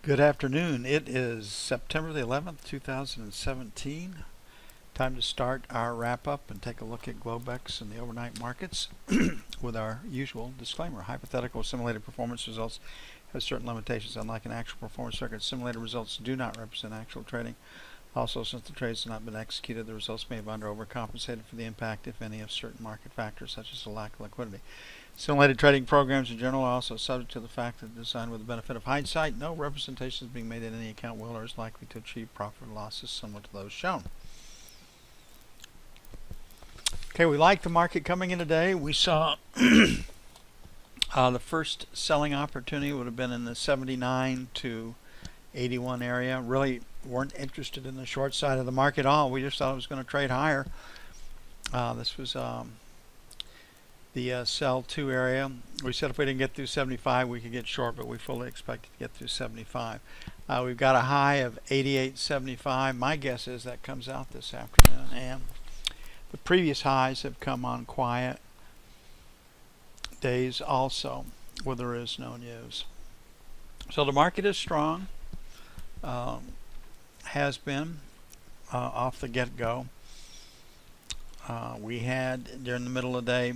Good afternoon. It is September the 11th, 2017. Time to start our wrap-up and take a look at Globex and the overnight markets with our usual disclaimer. Hypothetical simulated performance results have certain limitations. Unlike an actual performance record, simulated results do not represent actual trading. Also, since the trades have not been executed, the results may have under overcompensated for the impact, if any, of certain market factors such as a lack of liquidity. Simulated trading programs in general are also subject to the fact that designed with the benefit of hindsight. No representation is being made in any account will or is likely to achieve profit or losses similar to those shown. Okay, we like the market coming in today. We saw the first selling opportunity would have been in the 79 to 81 area. Really weren't interested in the short side of the market at all. We just thought it was going to trade higher. This was the sell 2 area. We said if we didn't get through 75 we could get short, but we fully expected to get through 75. We've got a high of 88.75. My guess is that comes out this afternoon, and the previous highs have come on quiet days also where there is no news. So the market is strong, has been off the get-go. We had during the middle of the day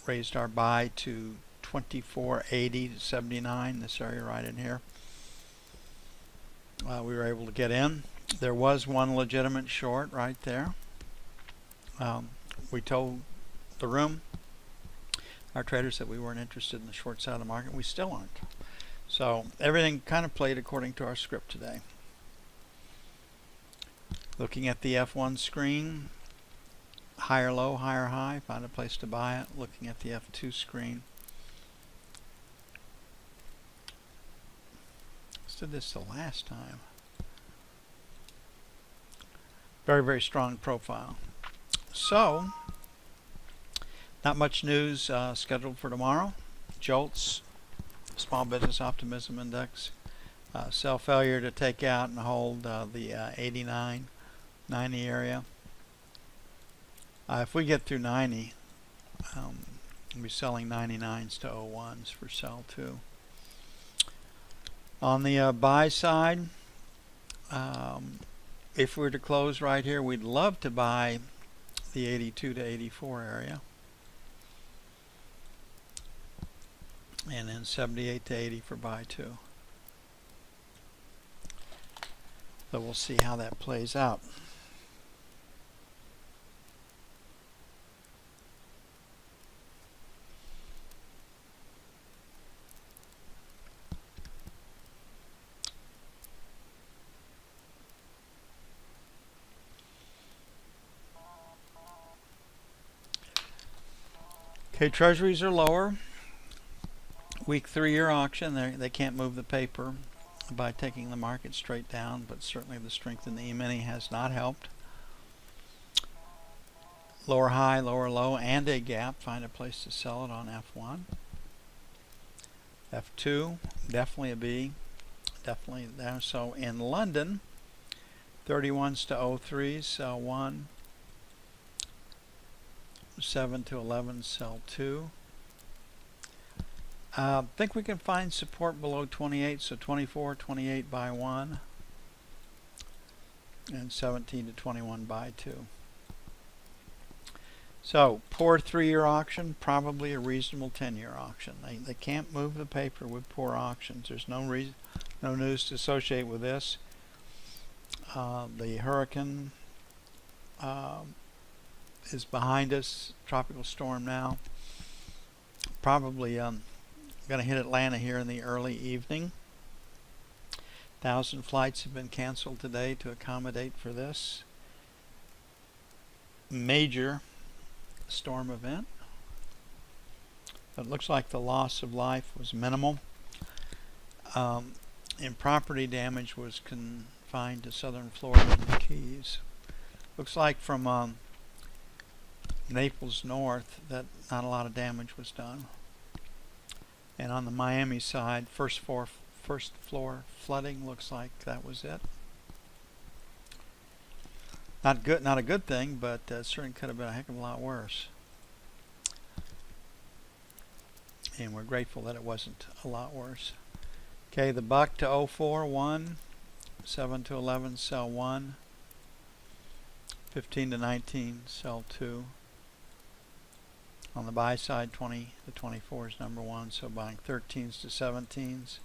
raised our buy to 24.80 to 79, this area right in here. We were able to get in. There was one legitimate short right there. We told the room, our traders, that we weren't interested in the short side of the market. We still aren't. So everything kind of played according to our script today. Looking at the F1 screen, higher low, higher high, find a place to buy it. Looking at the F2 screen, let's do this the last time. Very, very strong profile. So, not much news scheduled for tomorrow. JOLTS, Small Business Optimism Index, sell failure to take out and hold the 89, 90 area. If we get through 90, we'll be selling 99s to 01s for sell 2. On the buy side, if we were to close right here, we'd love to buy the 82 to 84 area. And then 78 to 80 for buy 2. So we'll see how that plays out. Okay, treasuries are lower. Week 3-year auction, they can't move the paper by taking the market straight down, but certainly the strength in the E-mini has not helped. Lower high, lower low, and a gap. Find a place to sell it on F1. F2, definitely a B. Definitely there. So in London, 31s to 03s, sell 1. 7 to 11, sell 2. Think we can find support below 28, so 24, 28 buy 1, and 17 to 21 buy 2. So poor 3-year auction, probably a reasonable 10-year auction. They can't move the paper with poor auctions. There's no news to associate with this. The hurricane is behind us, tropical storm now. Probably going to hit Atlanta here in the early evening. 1,000 flights have been canceled today to accommodate for this major storm event. But it looks like the loss of life was minimal. And property damage was confined to southern Florida and the Keys. Looks like from Naples north that not a lot of damage was done. And on the Miami side, first floor flooding, looks like that was it. Not a good thing, but certainly could have been a heck of a lot worse. And we're grateful that it wasn't a lot worse. Okay, the buck to 04, 1, 7 to 11, sell 1, 15 to 19, sell 2. On the buy side, 20 to 24 is number 1, so buying 13s to 17s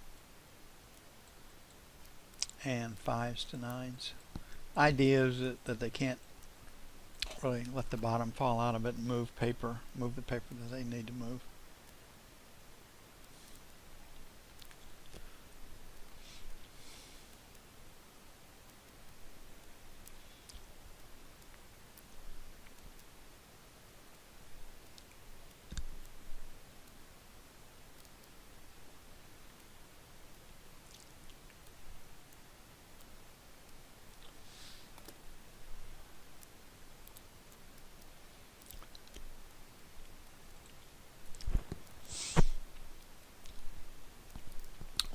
and 5s to 9s. Idea is that they can't really let the bottom fall out of it and move the paper that they need to move.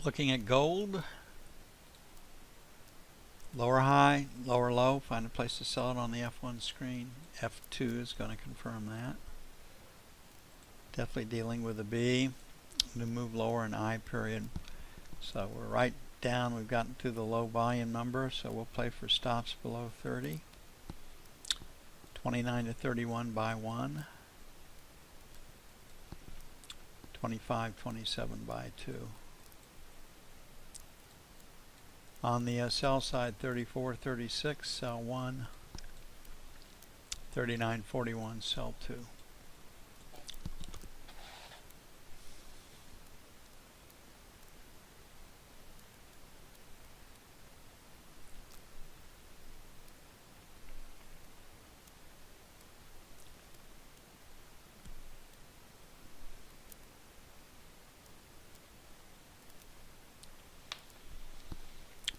Looking at gold, lower high, lower low, find a place to sell it on the F1 screen. F2 is going to confirm that. Definitely dealing with a B. To move lower in I period. So we're right down, we've gotten to the low volume number, so we'll play for stops below 30. 29 to 31 by 1. 25, 27 by 2. On the sell side, 34, 36, sell 1. 39, 41, sell 2.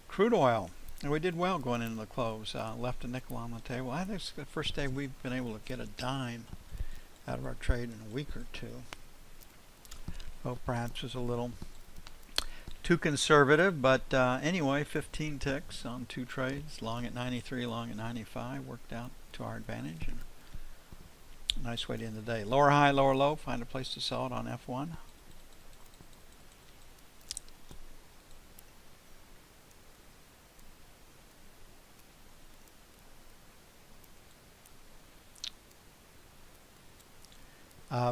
Crude oil, and we did well going into the close. Left a nickel on the table. I think it's the first day we've been able to get a dime out of our trade in a week or two. Oh, perhaps it's a little too conservative, but anyway, 15 ticks on 2 trades. Long at 93, long at 95, worked out to our advantage. And nice way to end the day. Lower high, lower low. Find a place to sell it on F1.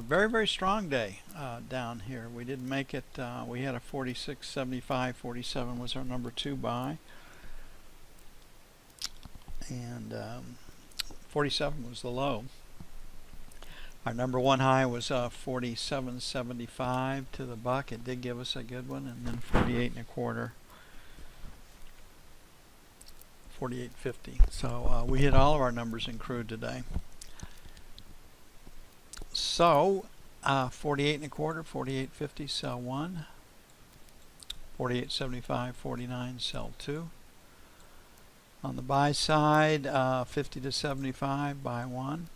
Very, very strong day down here. We did make it. We had a 46.75. 47 was our number 2 buy. And 47 was the low. Our number 1 high was 47.75 to the buck. It did give us a good one. And then 48.25. 48.50. So we hit all of our numbers in crude today. So 48.25, 48.50, sell 1. 48.75, 49, sell 2. On the buy side, 50 to 75, buy 1.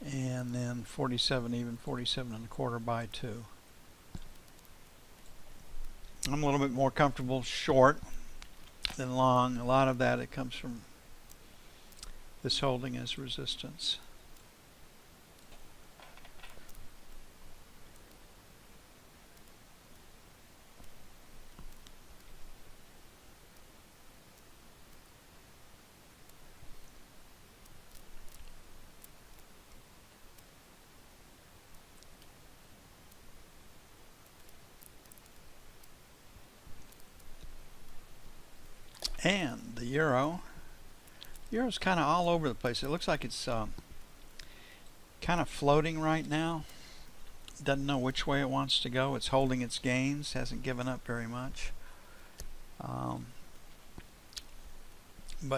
And then 47 even, 47.25, buy 2. I'm a little bit more comfortable short than long. A lot of that, it comes from this holding as resistance. And the Euro's kind of all over the place. It looks like it's kind of floating right now. Doesn't know which way it wants to go. It's holding its gains. Hasn't given up very much. But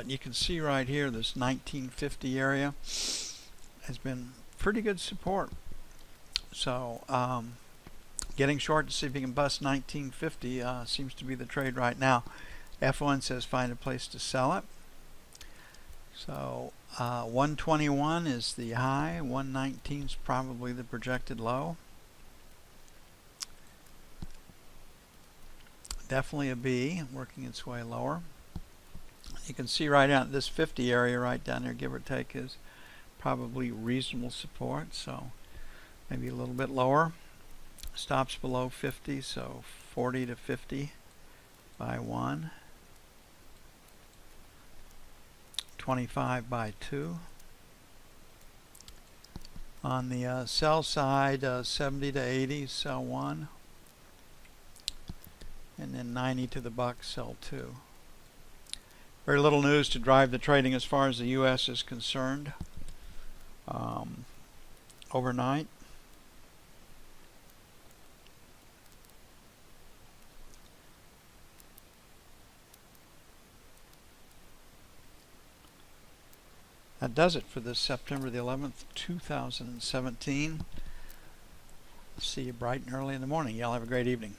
you can see right here, this 1950 area has been pretty good support. So getting short to see if you can bust 1950 seems to be the trade right now. F1 says find a place to sell it. So 121 is the high, 119 is probably the projected low. Definitely a B, working its way lower. You can see right out this 50 area right down there, give or take, is probably reasonable support. So maybe a little bit lower. Stops below 50, so 40 to 50 by 1, 25 by 2. On the sell side, 70 to 80, sell 1, and then 90 to the buck, sell 2. Very little news to drive the trading as far as the U.S. is concerned. Overnight, that does it for this September the 11th, 2017. See you bright and early in the morning. Y'all have a great evening.